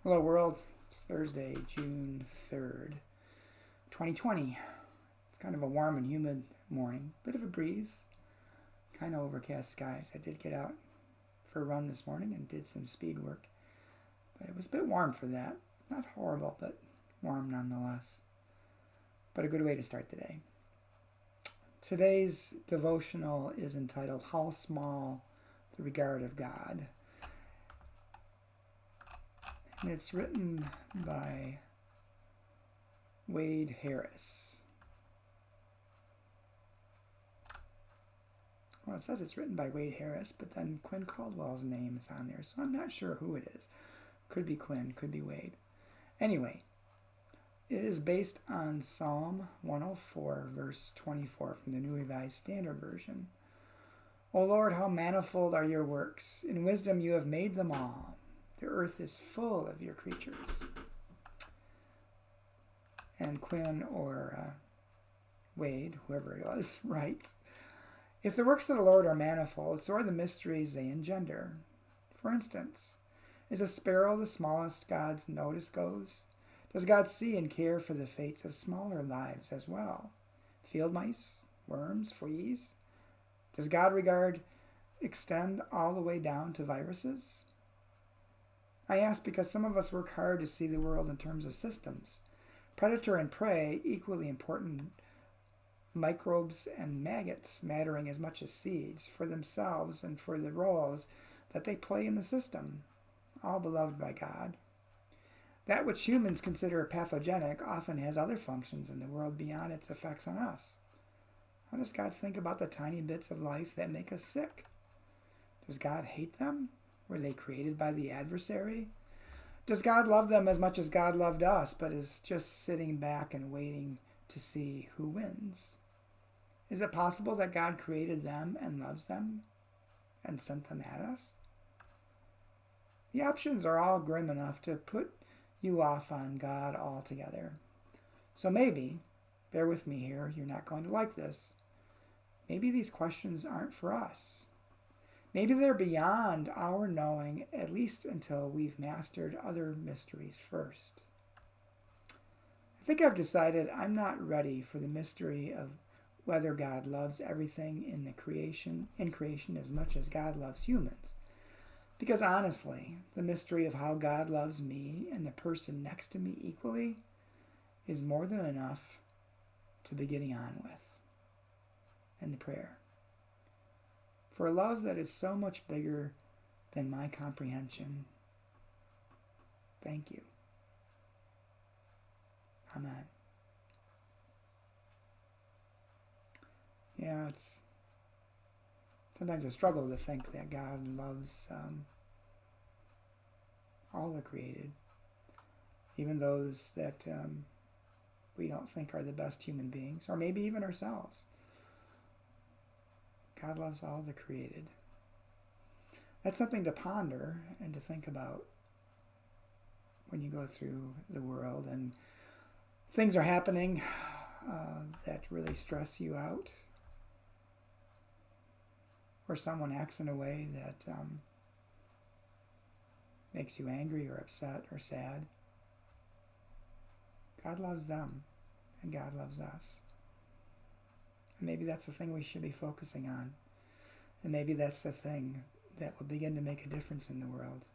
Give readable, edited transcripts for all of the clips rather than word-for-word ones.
Hello world, it's Thursday, June 3rd, 2020. It's kind of a warm and humid morning, bit of a breeze, kind of overcast skies. I did get out for a run this morning and did some speed work, but it was a bit warm for that. Not horrible, but warm nonetheless. But a good way to start the day. Today's devotional is entitled, How Small the Regard of God. And it's written by Wade Harris. Well, it says it's written by Wade Harris, but then Quinn Caldwell's name is on there, so I'm not sure who it is. Could be Quinn, could be Wade. Anyway, it is based on Psalm 104, verse 24 from the New Revised Standard Version. O Lord, how manifold are your works! In wisdom you have made them all. The earth is full of your creatures. And Quinn or Wade, whoever it was, writes, If the works of the Lord are manifold, so are the mysteries they engender. For instance, is a sparrow the smallest God's notice goes? Does God see and care for the fates of smaller lives as well? Field mice, worms, fleas? Does God regard extend all the way down to viruses? I ask because some of us work hard to see the world in terms of systems. Predator and prey, equally important, microbes and maggots mattering as much as seeds for themselves and for the roles that they play in the system, all beloved by God. That which humans consider pathogenic often has other functions in the world beyond its effects on us. How does God think about the tiny bits of life that make us sick? Does God hate them? Were they created by the adversary? Does God love them as much as God loved us, but is just sitting back and waiting to see who wins? Is it possible that God created them and loves them and sent them at us? The options are all grim enough to put you off on God altogether. So maybe, bear with me here, you're not going to like this. Maybe these questions aren't for us. Maybe they're beyond our knowing, at least until we've mastered other mysteries first. I think I've decided I'm not ready for the mystery of whether God loves everything in creation as much as God loves humans. Because honestly, the mystery of how God loves me and the person next to me equally is more than enough to be getting on with. And the prayer. For a love that is so much bigger than my comprehension. Thank you. Amen. Yeah, it's sometimes a struggle to think that God loves all the created, even those that we don't think are the best human beings, or maybe even ourselves. God loves all the created. That's something to ponder and to think about when you go through the world and things are happening that really stress you out, or someone acts in a way that makes you angry or upset or sad. God loves them, and God loves us. And maybe that's the thing we should be focusing on. And maybe that's the thing that will begin to make a difference in the world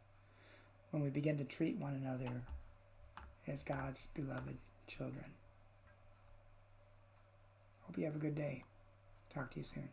when we begin to treat one another as God's beloved children. Hope you have a good day. Talk to you soon.